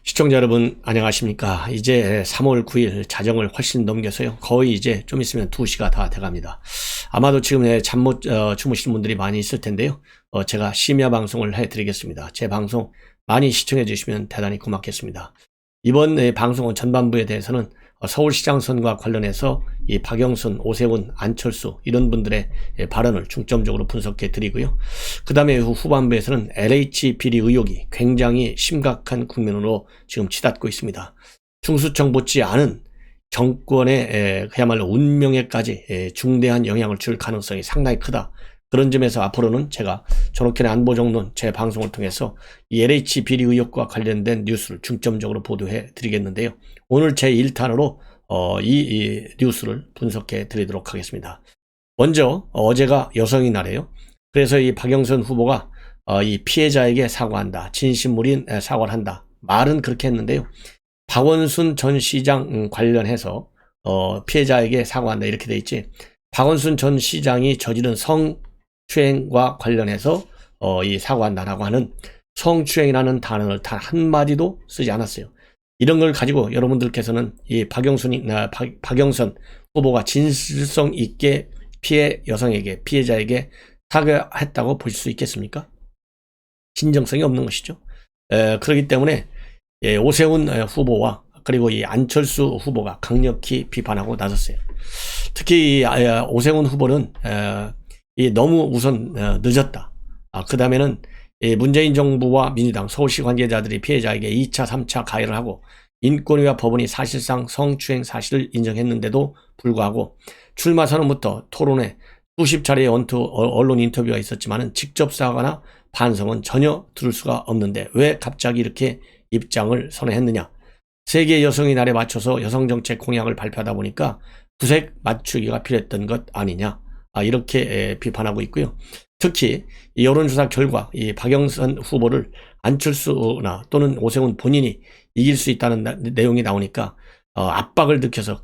시청자 여러분 안녕하십니까. 이제 3월 9일 자정을 훨씬 넘겨서요. 거의 이제 좀 있으면 2시가 다 돼갑니다. 아마도 지금 잠 못 주무시는 분들이 많이 있을 텐데요. 제가 심야 방송을 해드리겠습니다. 제 방송 많이 시청해 주시면 대단히 고맙겠습니다. 이번 방송은 전반부에 대해서는 서울시장 선거와 관련해서 이 박영선, 오세훈, 안철수 이런 분들의 발언을 중점적으로 분석해 드리고요. 그 다음에 후반부에서는 LH 비리 의혹이 굉장히 심각한 국면으로 지금 치닫고 있습니다. 중수청 못지 않은 정권의 그야말로 운명에까지 중대한 영향을 줄 가능성이 상당히 크다. 그런 점에서 앞으로는 제가 존옥현의 안보정론 제 방송을 통해서 이 LH 비리 의혹과 관련된 뉴스를 중점적으로 보도해 드리겠는데요. 오늘 제 1탄으로 이 뉴스를 분석해 드리도록 하겠습니다. 먼저 어제가 여성의 날이에요. 그래서 이 박영선 후보가 이 피해자에게 사과한다. 진심물인 사과를 한다. 말은 그렇게 했는데요. 박원순 전 시장 관련해서 피해자에게 사과한다 이렇게 돼 있지. 박원순 전 시장이 저지른 성추행과 관련해서 이 사과한다라고 하는 성추행이라는 단어를 단 한마디도 쓰지 않았어요. 이런 걸 가지고 여러분들께서는 이 박영선 후보가 진실성 있게 피해자에게 사과했다고 보실 수 있겠습니까? 진정성이 없는 것이죠. 그렇기 때문에 오세훈 후보와 그리고 이 안철수 후보가 강력히 비판하고 나섰어요. 특히 오세훈 후보는 너무 우선 늦었다. 그 다음에는 문재인 정부와 민주당 서울시 관계자들이 피해자에게 2차, 3차 가해를 하고 인권위와 법원이 사실상 성추행 사실을 인정했는데도 불구하고 출마 선언부터 토론회 수십 차례의 언론 인터뷰가 있었지만 직접 사과나 반성은 전혀 들을 수가 없는데 왜 갑자기 이렇게 입장을 선회했느냐. 세계 여성의 날에 맞춰서 여성정책 공약을 발표하다 보니까 구색 맞추기가 필요했던 것 아니냐. 이렇게 비판하고 있고요. 특히 이 여론조사 결과 이 박영선 후보를 안철수나 또는 오세훈 본인이 이길 수 있다는 내용이 나오니까 압박을 느껴서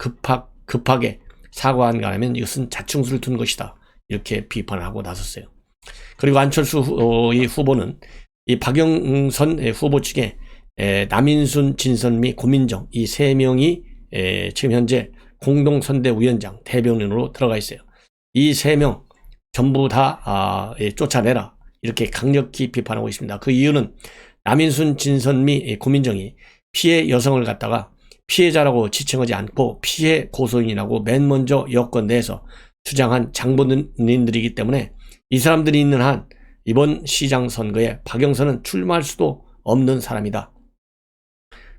급하게 사과한가 하면 이것은 자충수를 둔 것이다. 이렇게 비판을 하고 나섰어요. 그리고 안철수 후보는 이 박영선 후보 측에 남인순, 진선미, 고민정 이 세 명이 지금 현재 공동선대위원장 대변인으로 들어가 있어요. 이 세 명 전부 다 쫓아내라 이렇게 강력히 비판하고 있습니다. 그 이유는 남인순, 진선미, 고민정이 피해 여성을 갖다가 피해자라고 지칭하지 않고 피해 고소인이라고 맨 먼저 여권 내에서 주장한 장본인들이기 때문에 이 사람들이 있는 한 이번 시장 선거에 박영선은 출마할 수도 없는 사람이다.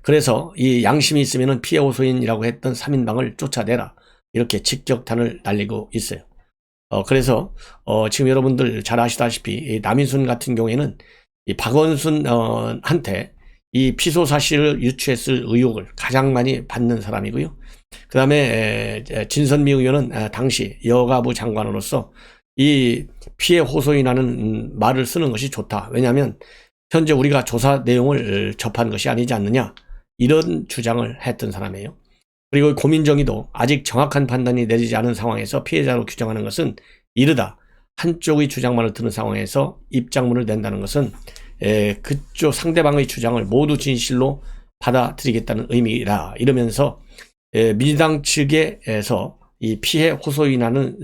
그래서 이 양심이 있으면 피해 호소인이라고 했던 3인방을 쫓아내라 이렇게 직격탄을 날리고 있어요. 그래서 지금 여러분들 잘 아시다시피 남인순 같은 경우에는 이 박원순 한테 이 피소 사실을 유추했을 의혹을 가장 많이 받는 사람이고요. 그 다음에 진선미 의원은 당시 여가부 장관으로서 이 피해 호소인이라는 말을 쓰는 것이 좋다. 왜냐하면 현재 우리가 조사 내용을 접한 것이 아니지 않느냐 이런 주장을 했던 사람이에요. 그리고 고민정의도 아직 정확한 판단이 내리지 않은 상황에서 피해자로 규정하는 것은 이르다. 한쪽의 주장만을 듣는 상황에서 입장문을 낸다는 것은 그쪽 상대방의 주장을 모두 진실로 받아들이겠다는 의미라 이러면서 민주당 측에서 이 피해 호소인이라는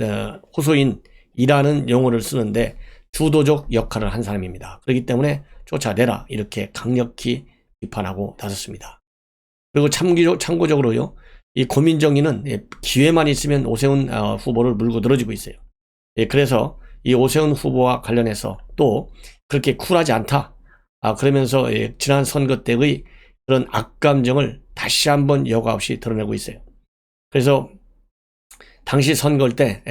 용어를 쓰는데 주도적 역할을 한 사람입니다. 그렇기 때문에 쫓아내라 이렇게 강력히 비판하고 나섰습니다. 그리고 참고적으로요. 이 고민정의는 기회만 있으면 오세훈 후보를 물고 늘어지고 있어요. 그래서 이 오세훈 후보와 관련해서 또 그렇게 쿨하지 않다. 그러면서 지난 선거 때의 그런 악감정을 다시 한번 여과 없이 드러내고 있어요. 그래서 당시 선거일 때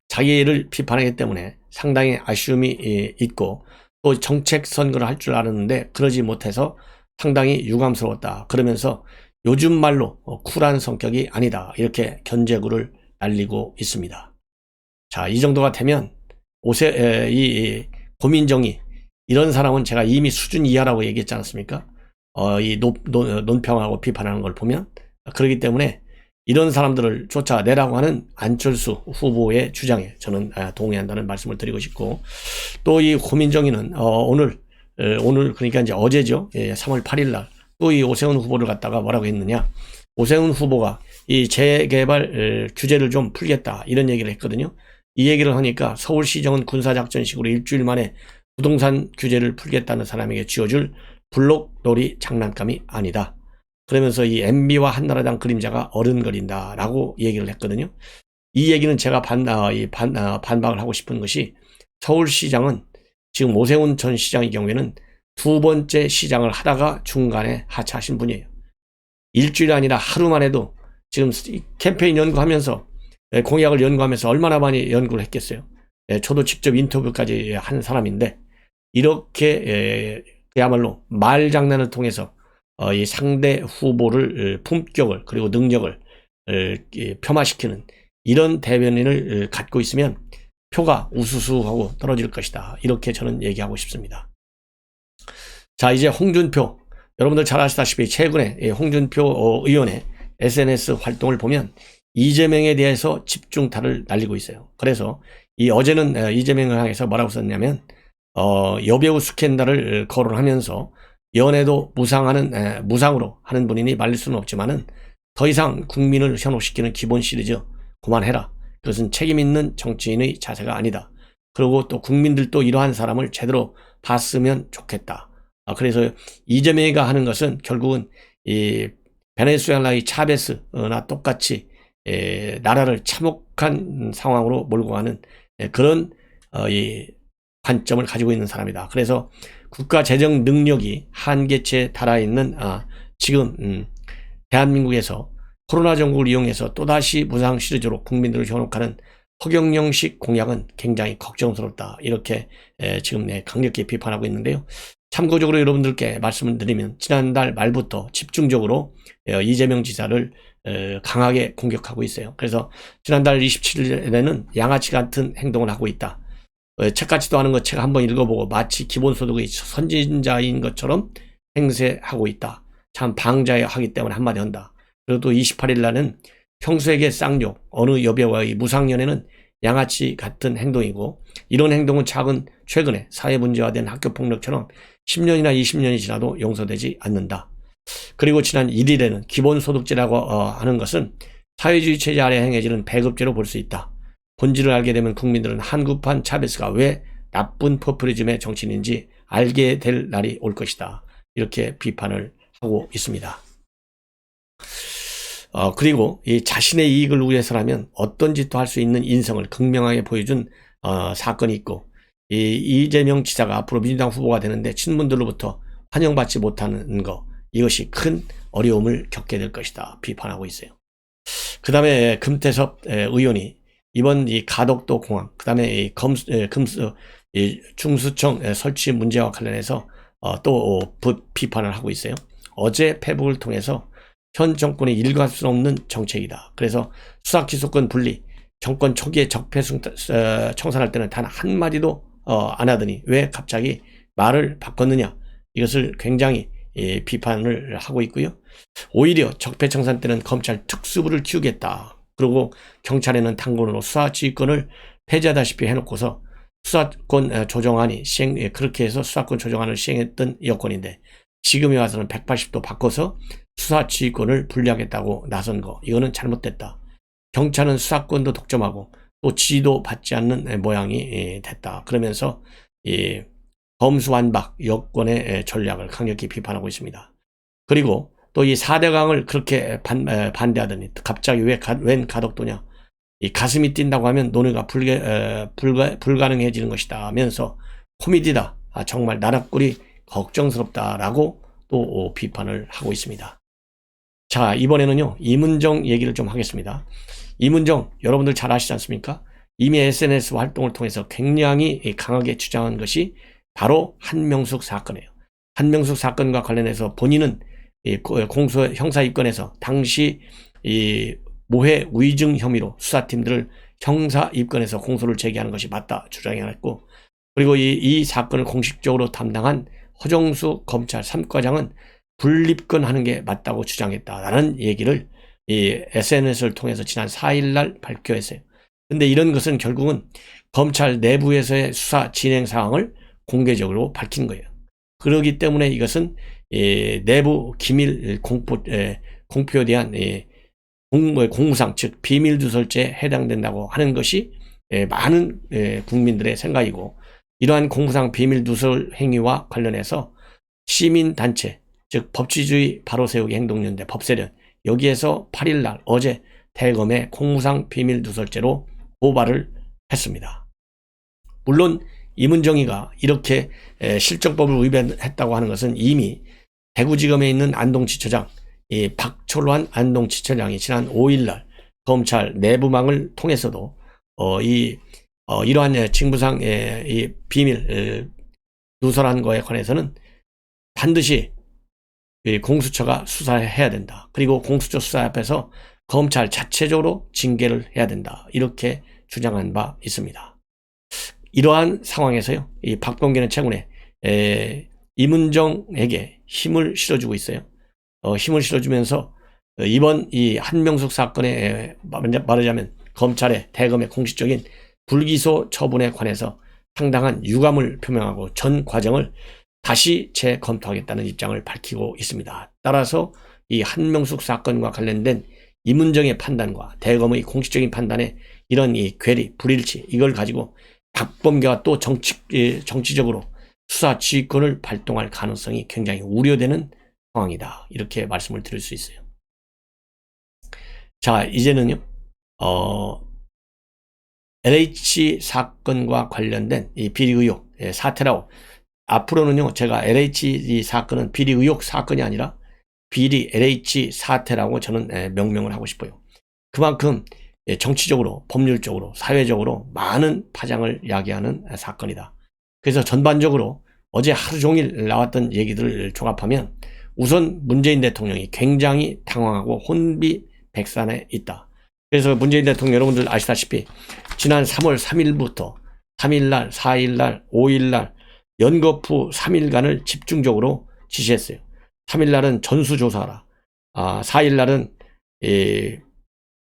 자기를 비판하기 때문에 상당히 아쉬움이 있고 또 정책 선거를 할 줄 알았는데 그러지 못해서 상당히 유감스러웠다. 그러면서 요즘 말로 쿨한 성격이 아니다. 이렇게 견제구를 날리고 있습니다. 자, 이 정도가 되면 이 고민정의 이런 사람은 제가 이미 수준 이하라고 얘기했지 않습니까? 이 논평하고 비판하는 걸 보면 그렇기 때문에 이런 사람들을 쫓아내라고 하는 안철수 후보의 주장에 저는 동의한다는 말씀을 드리고 싶고 또 이 고민정의는 오늘 그러니까 이제 어제죠. 3월 8일 날 또 이 오세훈 후보를 갖다가 뭐라고 했느냐. 오세훈 후보가 이 재개발 규제를 좀 풀겠다 이런 얘기를 했거든요. 이 얘기를 하니까 서울시정은 군사작전식으로 일주일 만에 부동산 규제를 풀겠다는 사람에게 쥐어줄 블록놀이 장난감이 아니다. 그러면서 이 MB와 한나라당 그림자가 어른거린다라고 얘기를 했거든요. 이 얘기는 제가 반박을 하고 싶은 것이 서울시장은 지금 오세훈 전 시장의 경우에는 두 번째 시장을 하다가 중간에 하차하신 분이에요. 일주일이 아니라 하루만 해도 지금 캠페인 연구하면서 공약을 연구하면서 얼마나 많이 연구를 했겠어요. 저도 직접 인터뷰까지 한 사람인데 이렇게 그야말로 말장난을 통해서 이 상대 후보를 품격을 그리고 능력을 폄하시키는 이런 대변인을 갖고 있으면 표가 우수수하고 떨어질 것이다. 이렇게 저는 얘기하고 싶습니다. 자, 이제 홍준표, 여러분들 잘 아시다시피 최근에 홍준표 의원의 SNS 활동을 보면 이재명에 대해서 집중타를 날리고 있어요. 그래서 어제는 이재명을 향해서 뭐라고 썼냐면 여배우 스캔들을 거론하면서 연애도 무상으로 하는 분이니 말릴 수는 없지만은 더 이상 국민을 현혹시키는 기본 시리즈 그만해라. 그것은 책임 있는 정치인의 자세가 아니다. 그리고 또 국민들도 이러한 사람을 제대로 봤으면 좋겠다. 그래서 이재명이가 하는 것은 결국은 이 베네수엘라의 차베스나 똑같이 나라를 참혹한 상황으로 몰고 가는 그런 이 관점을 가지고 있는 사람이다. 그래서 국가 재정 능력이 한계치에 달아있는 지금 대한민국에서 코로나 정국을 이용해서 또다시 무상 시리즈로 국민들을 현혹하는 허경영식 공약은 굉장히 걱정스럽다. 이렇게 지금 강력히 비판하고 있는데요. 참고적으로 여러분들께 말씀을 드리면 지난달 말부터 집중적으로 이재명 지사를 강하게 공격하고 있어요. 그래서 지난달 27일에는 양아치 같은 행동을 하고 있다. 책 같지도 않은 거 책 한번 읽어보고 마치 기본소득의 선진자인 것처럼 행세하고 있다. 참 방자하기 때문에 한마디 한다. 그리고 또 28일 날은 평소에게 쌍욕, 어느 여배우와의 무상연애는 양아치 같은 행동이고 이런 행동은 최근에 사회문제화된 학교폭력처럼 10년이나 20년이 지나도 용서되지 않는다. 그리고 지난 1일에는 기본소득제라고 하는 것은 사회주의 체제 아래 행해지는 배급제로 볼 수 있다. 본질을 알게 되면 국민들은 한국판 차베스가 왜 나쁜 포퓰리즘의 정치인인지 알게 될 날이 올 것이다. 이렇게 비판을 하고 있습니다. 그리고 이 자신의 이익을 위해서라면 어떤 짓도 할 수 있는 인성을 극명하게 보여준 사건이 있고 이재명 지사가 앞으로 민주당 후보가 되는데 친문들로부터 환영받지 못하는 거 이것이 큰 어려움을 겪게 될 것이다. 비판하고 있어요. 그 다음에 금태섭 의원이 이번 이 가덕도 공항 그 다음에 이 중수청 설치 문제와 관련해서 또 비판을 하고 있어요. 어제 페북을 통해서 현 정권이 일갈 수 없는 정책이다. 그래서 수사기소권 분리, 정권 초기에 적폐 청산할 때는 단 한마디도 안 하더니 왜 갑자기 말을 바꿨느냐. 이것을 굉장히 비판을 하고 있고요. 오히려 적폐 청산 때는 검찰 특수부를 키우겠다. 그리고 경찰에는 당권으로 수사지휘권을 폐지하다시피 해놓고서 수사권 조정안이 그렇게 해서 수사권 조정안을 시행했던 여건인데 지금에 와서는 180도 바꿔서 수사지휘권을 분리하겠다고 나선 거 이거는 잘못됐다. 경찰은 수사권도 독점하고 또 지휘도 받지 않는 모양이 됐다. 그러면서 이 범수완박 여권의 전략을 강력히 비판하고 있습니다. 그리고 또 이 4대강을 그렇게 반대하더니 갑자기 웬 가덕도냐. 이 가슴이 뛴다고 하면 논의가 불가능해지는 것이다 하면서 코미디다. 정말 나라꼴이 걱정스럽다라고 또 비판을 하고 있습니다. 자, 이번에는요 이문정 얘기를 좀 하겠습니다. 이문정 여러분들 잘 아시지 않습니까? 이미 SNS 활동을 통해서 굉장히 강하게 주장한 것이 바로 한명숙 사건이에요. 한명숙 사건과 관련해서 본인은 공소 형사 입건해서 당시 이 모해 위증 혐의로 수사팀들을 형사 입건해서 공소를 제기하는 것이 맞다 주장했고, 그리고 이 사건을 공식적으로 담당한 허정수 검찰 3과장은 불입건하는 게 맞다고 주장했다라는 얘기를 이 SNS를 통해서 지난 4일날 발표했어요. 근데 이런 것은 결국은 검찰 내부에서의 수사 진행 상황을 공개적으로 밝힌 거예요. 그러기 때문에 이것은 내부 기밀 공표에 대한 공무상 즉 비밀누설죄에 해당된다고 하는 것이 많은 국민들의 생각이고, 이러한 공무상 비밀누설 행위와 관련해서 시민단체 즉 법치주의 바로세우기 행동연대 법세련 여기에서 8일날 어제 대검에 공무상 비밀누설죄로 고발을 했습니다. 물론 이문정이가 이렇게 실정법을 위반했다고 하는 것은 이미 대구지검에 있는 안동지처장 이 박철환 안동지처장이 지난 5일날 검찰 내부망을 통해서도 이러한 직무상 이 비밀 누설한 거에 관해서는 반드시 공수처가 수사해야 된다. 그리고 공수처 수사 앞에서 검찰 자체적으로 징계를 해야 된다. 이렇게 주장한 바 있습니다. 이러한 상황에서요, 이 박범계는 최근에 이문정에게 힘을 실어주고 있어요. 힘을 실어주면서 이번 이 한명숙 사건에 말하자면 검찰의 대검의 공식적인 불기소 처분에 관해서 상당한 유감을 표명하고 전 과정을 다시 재검토하겠다는 입장을 밝히고 있습니다. 따라서 이 한명숙 사건과 관련된 이문정의 판단과 대검의 공식적인 판단에 이런 이 괴리, 불일치 이걸 가지고 박범계가 또 정치적으로 수사 지휘권을 발동할 가능성이 굉장히 우려되는 상황이다. 이렇게 말씀을 드릴 수 있어요. 자, 이제는요, LH 사건과 관련된 이 비리 의혹 사태라고, 앞으로는요, 제가 LH 사건은 비리 의혹 사건이 아니라 비리 LH 사태라고 저는 명명을 하고 싶어요. 그만큼 정치적으로, 법률적으로, 사회적으로 많은 파장을 야기하는 사건이다. 그래서 전반적으로 어제 하루 종일 나왔던 얘기들을 종합하면 우선 문재인 대통령이 굉장히 당황하고 혼비백산에 있다. 그래서 문재인 대통령 여러분들 아시다시피 지난 3월 3일부터 3일날, 4일날, 5일날 연거푸 3일간을 집중적으로 지시했어요. 3일날은 전수조사하라. 4일날은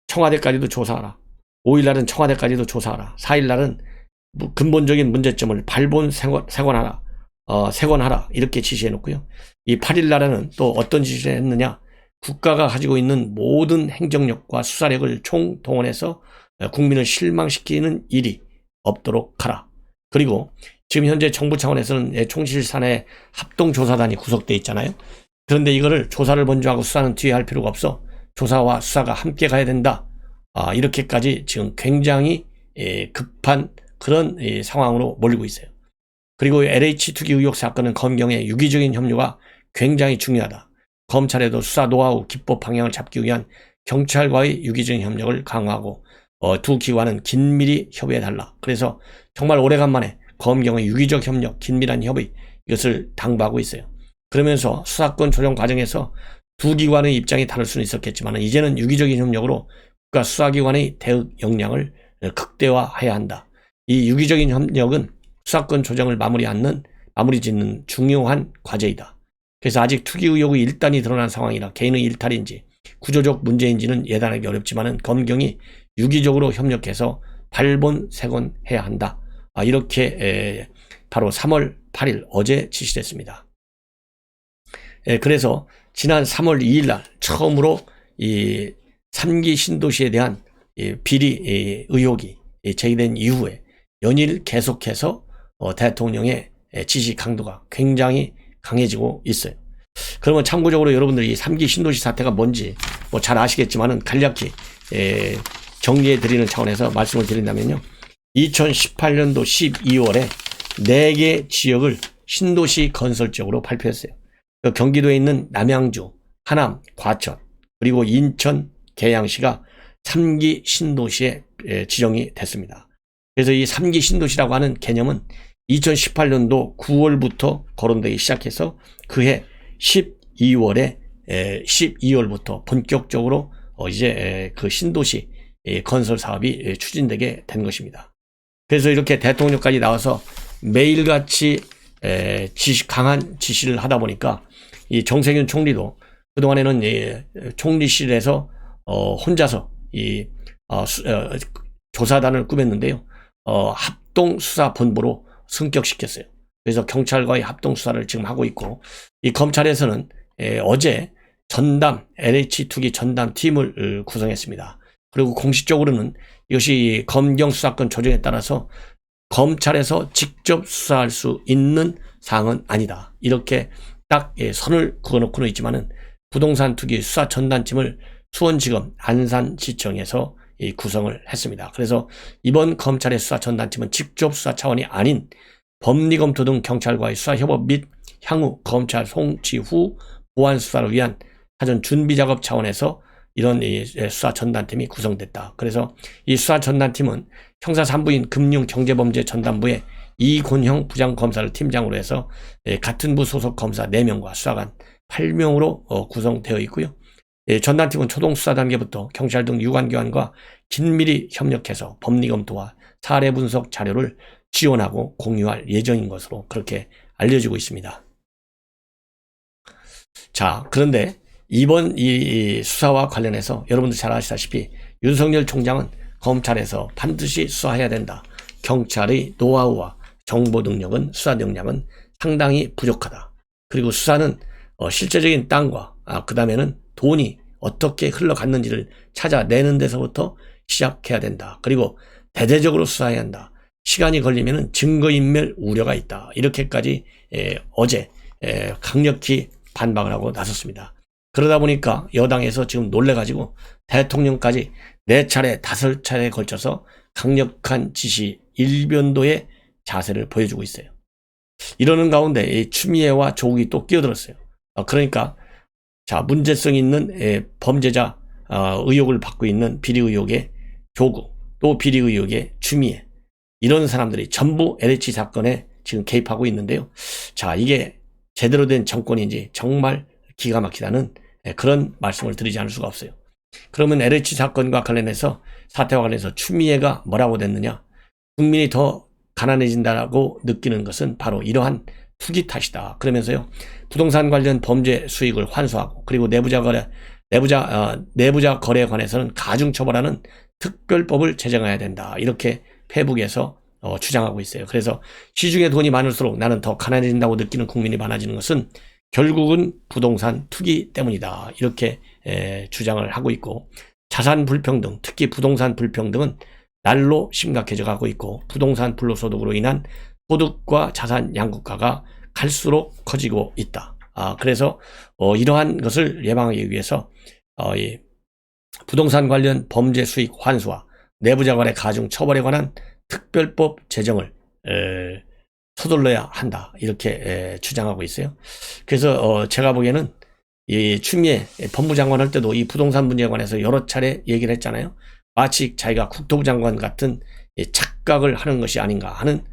청와대까지도 조사하라. 5일날은 청와대까지도 조사하라. 4일날은 근본적인 문제점을 발본색원하라. 색원하라. 이렇게 지시해놓고요. 이 8일날에는 또 어떤 지시를 했느냐. 국가가 가지고 있는 모든 행정력과 수사력을 총동원해서 국민을 실망시키는 일이 없도록 하라. 그리고 지금 현재 정부 차원에서는 총실산하에 합동조사단이 구성되어 있잖아요. 그런데 이거를 조사를 먼저 하고 수사는 뒤에 할 필요가 없어. 조사와 수사가 함께 가야 된다. 이렇게까지 지금 굉장히 급한 그런 상황으로 몰리고 있어요. 그리고 LH 투기 의혹 사건은 검경의 유기적인 협조가 굉장히 중요하다. 검찰에도 수사 노하우, 기법 방향을 잡기 위한 경찰과의 유기적인 협력을 강화하고 두 기관은 긴밀히 협의해달라. 그래서 정말 오래간만에 검경의 유기적 협력, 긴밀한 협의 이것을 당부하고 있어요. 그러면서 수사권 조정 과정에서 두 기관의 입장이 다를 수는 있었겠지만 이제는 유기적인 협력으로 국가 수사기관의 대응 역량을 극대화해야 한다. 이 유기적인 협력은 수사권 조정을 마무리 짓는 중요한 과제이다. 그래서 아직 투기 의혹의 일단이 드러난 상황이라 개인의 일탈인지 구조적 문제인지는 예단하기 어렵지만 검경이 유기적으로 협력해서 발본색원해야 한다. 이렇게 바로 3월 8일 어제 지시됐습니다. 그래서 지난 3월 2일 날 처음으로 이 3기 신도시에 대한 비리 의혹이 제기된 이후에 연일 계속해서 대통령의 지시 강도가 굉장히 강해지고 있어요. 그러면 참고적으로 여러분들이 이 3기 신도시 사태가 뭔지 잘 아시겠지만은 간략히 정리해 드리는 차원에서 말씀을 드린다면요. 2018년도 12월에 4개 지역을 신도시 건설 지역으로 발표했어요. 경기도에 있는 남양주, 하남, 과천, 그리고 인천, 계양시가 3기 신도시에 지정이 됐습니다. 그래서 이 3기 신도시라고 하는 개념은 2018년도 9월부터 거론되기 시작해서 그해 12월부터 본격적으로 이제 그 신도시 건설 사업이 추진되게 된 것입니다. 그래서 이렇게 대통령까지 나와서 매일같이 강한 지시를 하다 보니까 이 정세균 총리도 그동안에는 총리실에서 혼자서 조사단을 꾸몄는데요. 합동수사본부로 승격시켰어요. 그래서 경찰과의 합동 수사를 지금 하고 있고, 이 검찰에서는 어제 전담 LH 투기 전담 팀을 구성했습니다. 그리고 공식적으로는 이것이 검경 수사권 조정에 따라서 검찰에서 직접 수사할 수 있는 사항은 아니다. 이렇게 딱 선을 그어놓고는 있지만은 부동산 투기 수사 전담팀을 수원지검 안산시청에서 구성을 했습니다. 그래서 이번 검찰의 수사 전담팀은 직접 수사 차원이 아닌 법리검토 등 경찰과의 수사 협업 및 향후 검찰 송치 후 보안 수사를 위한 사전 준비 작업 차원에서 이런 수사 전담팀이 구성됐다. 그래서 이 수사 전담팀은 형사 3부인 금융경제범죄 전담부의 이곤형 부장검사를 팀장으로 해서 같은 부 소속 검사 4명과 수사관 8명으로 구성되어 있고요. 전담팀은 초동 수사 단계부터 경찰 등 유관기관과 긴밀히 협력해서 법리검토와 사례 분석 자료를 지원하고 공유할 예정인 것으로 그렇게 알려지고 있습니다. 자, 그런데 이번 이 수사와 관련해서 여러분들 잘 아시다시피 윤석열 총장은 검찰에서 반드시 수사해야 된다. 경찰의 노하우와 정보 능력은 수사 역량은 상당히 부족하다. 그리고 수사는 실제적인 땅과 그 다음에는 돈이 어떻게 흘러갔는지를 찾아내는 데서부터 시작해야 된다. 그리고 대대적으로 수사해야 한다. 시간이 걸리면 증거인멸 우려가 있다. 이렇게까지 어제 강력히 반박을 하고 나섰습니다. 그러다 보니까 여당에서 지금 놀래가지고 대통령까지 4차례, 5차례에 걸쳐서 강력한 지시 일변도의 자세를 보여주고 있어요. 이러는 가운데 이 추미애와 조국이 또 끼어들었어요. 그러니까 자, 문제성 있는 범죄자 의혹을 받고 있는 비리 의혹의 조국, 또 비리 의혹의 추미애, 이런 사람들이 전부 LH 사건에 지금 개입하고 있는데요. 자, 이게 제대로 된 정권인지 정말 기가 막히다는 그런 말씀을 드리지 않을 수가 없어요. 그러면 LH 사건과 관련해서 사태와 관련해서 추미애가 뭐라고 됐느냐? 국민이 더 가난해진다고 느끼는 것은 바로 이러한 투기 탓이다. 그러면서요, 부동산 관련 범죄 수익을 환수하고, 그리고 내부자 거래에 관해서는 가중 처벌하는 특별법을 제정해야 된다. 이렇게 페북에서 주장하고 있어요. 그래서 시중에 돈이 많을수록 나는 더 가난해진다고 느끼는 국민이 많아지는 것은 결국은 부동산 투기 때문이다. 이렇게 주장을 하고 있고, 자산 불평등, 특히 부동산 불평등은 날로 심각해져 가고 있고, 부동산 불로소득으로 인한 소득과 자산 양극화가 갈수록 커지고 있다. 그래서 이러한 것을 예방하기 위해서 이 부동산 관련 범죄 수익 환수와 내부자 간의 가중 처벌에 관한 특별법 제정을 서둘러야 한다. 이렇게 주장하고 있어요. 그래서 제가 보기에는 이 추미애 법무장관 할 때도 이 부동산 문제에 관해서 여러 차례 얘기를 했잖아요. 마치 자기가 국토부 장관 같은 착각을 하는 것이 아닌가 하는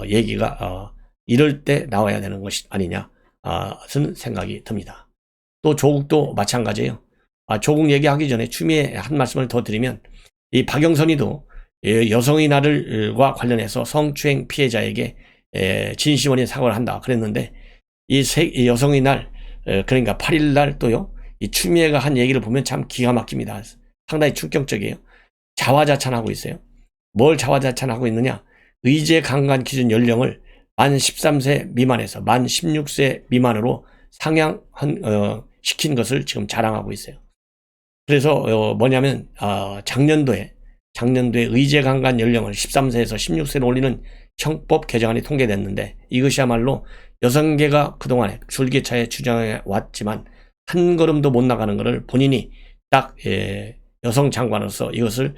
얘기가 이럴 때 나와야 되는 것이 아니냐 는 생각이 듭니다. 또 조국도 마찬가지예요. 조국 얘기하기 전에 추미애 한 말씀을 더 드리면, 이 박영선이도 여성의 날과 관련해서 성추행 피해자에게 진심 어린 사과를 한다 그랬는데, 이 여성의 날, 그러니까 8일 날 또요, 이 추미애가 한 얘기를 보면 참 기가 막힙니다. 상당히 충격적이에요. 자화자찬하고 있어요. 뭘 자화자찬하고 있느냐? 의제 강간 기준 연령을 만 13세 미만에서 만 16세 미만으로 시킨 것을 지금 자랑하고 있어요. 그래서 뭐냐면 작년도에 의제 강간 연령을 13세에서 16세로 올리는 형법 개정안이 통과됐는데, 이것이야말로 여성계가 그동안에 줄기차게 주장해 왔지만 한 걸음도 못 나가는 것을 본인이 딱 여성 장관으로서 이것을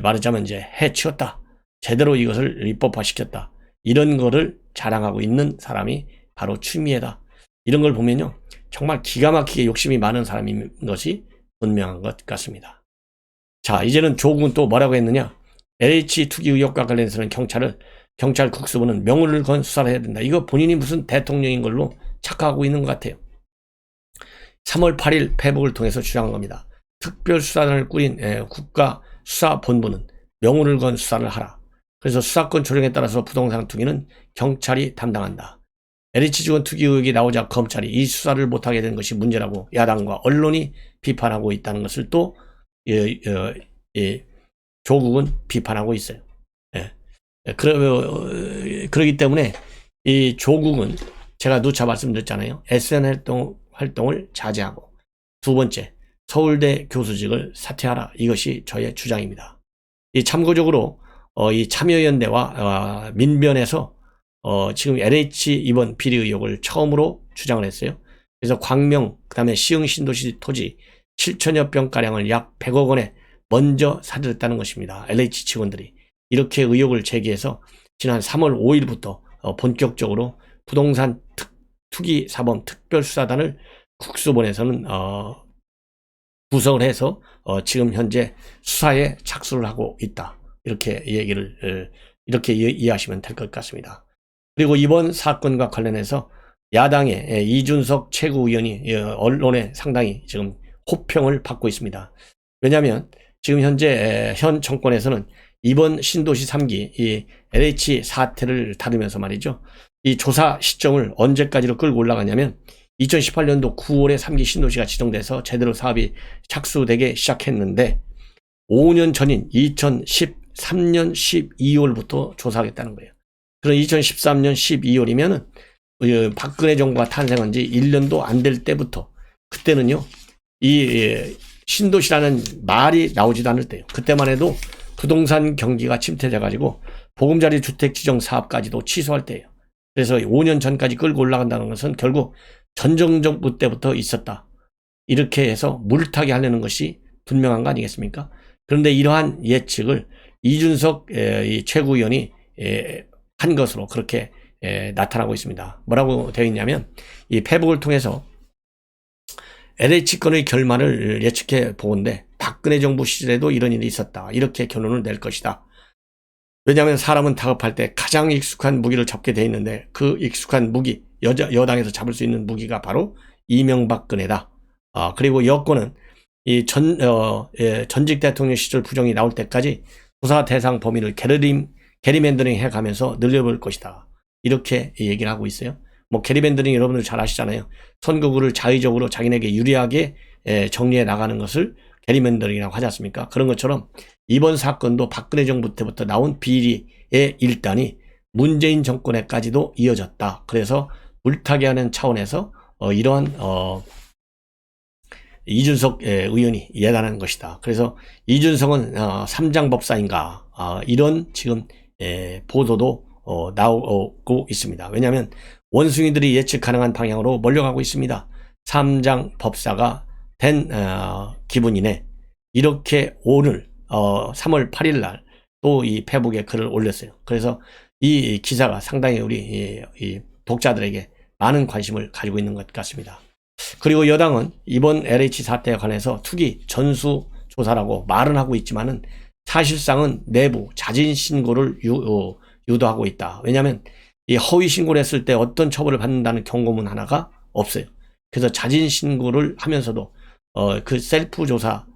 말하자면 이제 해치웠다. 제대로 이것을 입법화시켰다. 이런 거를 자랑하고 있는 사람이 바로 추미애다. 이런 걸 보면요, 정말 기가 막히게 욕심이 많은 사람인 것이 분명한 것 같습니다. 자, 이제는 조국은 또 뭐라고 했느냐? LH 투기 의혹과 관련해서는 경찰 국수부는 명운을 건 수사를 해야 된다. 이거 본인이 무슨 대통령인 걸로 착각하고 있는 것 같아요. 3월 8일 페북을 통해서 주장한 겁니다. 특별수사단을 꾸린 국가수사본부는 명운을 건 수사를 하라. 그래서 수사권 조정에 따라서 부동산 투기는 경찰이 담당한다. LH 주건 투기 의혹이 나오자 검찰이 이 수사를 못하게 된 것이 문제라고 야당과 언론이 비판하고 있다는 것을 또 조국은 비판하고 있어요. 그러기 때문에 이 조국은 제가 누차 말씀드렸잖아요. SN 활동을 자제하고, 두 번째, 서울대 교수직을 사퇴하라. 이것이 저의 주장입니다. 이 참고적으로 이 참여연대와 민변에서 지금 LH 이번 비리 의혹을 처음으로 주장을 했어요. 그래서 광명, 그 다음에 시흥 신도시 토지 7천여 평가량을 약 100억 원에 먼저 사들였다는 것입니다. LH 직원들이. 이렇게 의혹을 제기해서 지난 3월 5일부터 본격적으로 부동산 투기 사범 특별수사단을 국수본에서는 구성을 해서 지금 현재 수사에 착수를 하고 있다. 이렇게 이렇게 이해하시면 될 것 같습니다. 그리고 이번 사건과 관련해서 야당의 이준석 최고위원이 언론에 상당히 지금 호평을 받고 있습니다. 왜냐하면 지금 현재 현 정권에서는 이번 신도시 3기 이 LH 사태를 다루면서 말이죠. 이 조사 시점을 언제까지로 끌고 올라가냐면 2018년도 9월에 3기 신도시가 지정돼서 제대로 사업이 착수되기 시작했는데 5년 전인 2013년 12월부터 조사하겠다는 거예요. 그럼 2013년 12월이면은 박근혜 정부가 탄생한 지 1년도 안 될 때부터, 그때는요 이 신도시라는 말이 나오지도 않을 때요. 그때만 해도 부동산 경기가 침체돼 가지고 보금자리 주택 지정 사업까지도 취소할 때예요. 그래서 5년 전까지 끌고 올라간다는 것은 결국 전정정부 때부터 있었다. 이렇게 해서 물타기 하려는 것이 분명한 거 아니겠습니까? 그런데 이러한 예측을 이준석 최고위원이 한 것으로 그렇게 나타나고 있습니다. 뭐라고 되어 있냐면 이 페북을 통해서 LH 건의 결말을 예측해 보건대 박근혜 정부 시절에도 이런 일이 있었다. 이렇게 결론을 낼 것이다. 왜냐하면 사람은 다급할 때 가장 익숙한 무기를 잡게 돼 있는데 그 익숙한 무기, 여당에서 잡을 수 있는 무기가 바로 이명박근혜다. 그리고 여권은 이 전직 대통령 시절 부정이 나올 때까지 조사 대상 범위를 게리맨더링 해가면서 늘려볼 것이다. 이렇게 얘기를 하고 있어요. 뭐 게리맨더링 여러분들 잘 아시잖아요. 선거구를 자의적으로 자기네에게 유리하게 정리해 나가는 것을 게리맨더링이라고 하지 않습니까? 그런 것처럼 이번 사건도 박근혜 정부 때부터 나온 비리의 일단이 문재인 정권에까지도 이어졌다. 그래서 물타기 하는 차원에서 이러한 이준석 의원이 예단한 것이다. 그래서 이준석은 삼장법사인가 이런 지금 보도도 나오고 있습니다. 왜냐하면 원숭이들이 예측 가능한 방향으로 몰려가고 있습니다. 삼장법사가 된 기분이네. 이렇게 오늘 3월 8일 날 또 이 페북에 글을 올렸어요. 그래서 이 기사가 상당히 우리 이 독자들에게 많은 관심을 가지고 있는 것 같습니다. 그리고 여당은 이번 LH 사태에 관해서 투기 전수조사라고 말은 하고 있지만은 사실상은 내부 자진 신고를 유도하고 있다. 왜냐하면 이 허위 신고를 했을 때 어떤 처벌을 받는다는 경고문 하나가 없어요. 그래서 자진 신고를 하면서도 그 셀프 조사를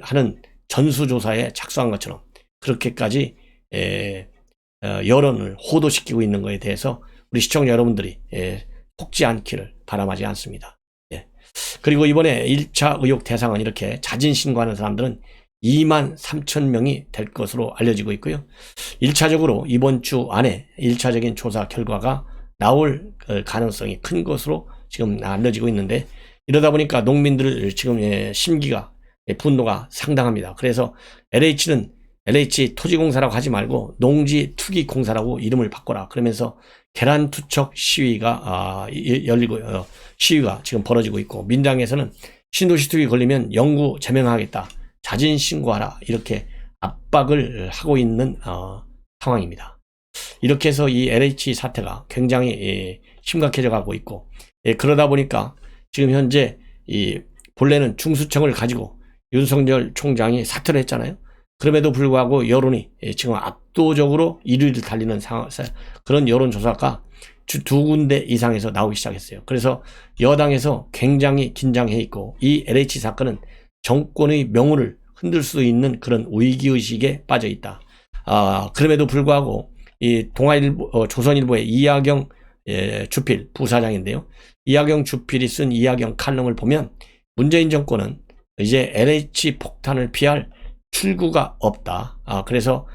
하는 전수조사에 착수한 것처럼 그렇게까지 여론을 호도시키고 있는 것에 대해서 우리 시청자 여러분들이 속지 않기를 바람하지 않습니다. 그리고 이번에 1차 의혹 대상은 이렇게 자진 신고하는 사람들은 2만 3천 명이 될 것으로 알려지고 있고요. 1차적으로 이번 주 안에 1차적인 조사 결과가 나올 가능성이 큰 것으로 지금 알려지고 있는데, 이러다 보니까 농민들 지금 심기가 분노가 상당합니다. 그래서 LH는 LH 토지공사라고 하지 말고 농지투기공사라고 이름을 바꿔라. 그러면서 계란투척 시위가 열리고 시위가 지금 벌어지고 있고, 민당에서는 신도시 투기 걸리면 영구 제명하겠다. 자진 신고하라. 이렇게 압박을 하고 있는 상황입니다. 이렇게 해서 이 LH 사태가 굉장히 심각해져 가고 있고, 그러다 보니까 지금 현재 이 본래는 중수청을 가지고 윤석열 총장이 사퇴를 했잖아요. 그럼에도 불구하고 여론이 지금 압도적으로 1위를 달리는 그런 여론조사가 주 2군데 이상에서 나오기 시작했어요. 그래서 여당에서 굉장히 긴장해 있고, 이 LH 사건은 정권의 명운을 흔들 수 있는 그런 위기의식에 빠져 있다. 그럼에도 불구하고 이 조선일보의 이하경 주필 부사장인데요. 이하경 주필이 쓴 이하경 칼럼을 보면 문재인 정권은 이제 LH 폭탄을 피할 출구가 없다. 그래서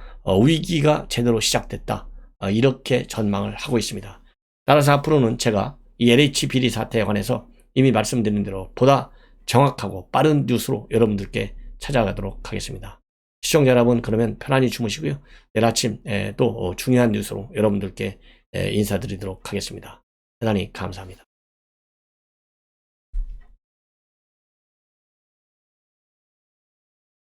위기가 제대로 시작됐다. 이렇게 전망을 하고 있습니다. 따라서 앞으로는 제가 이 LH 비리 사태에 관해서 이미 말씀드린 대로 보다 정확하고 빠른 뉴스로 여러분들께 찾아가도록 하겠습니다. 시청자 여러분, 그러면 편안히 주무시고요. 내일 아침 또 중요한 뉴스로 여러분들께 인사드리도록 하겠습니다. 대단히 감사합니다.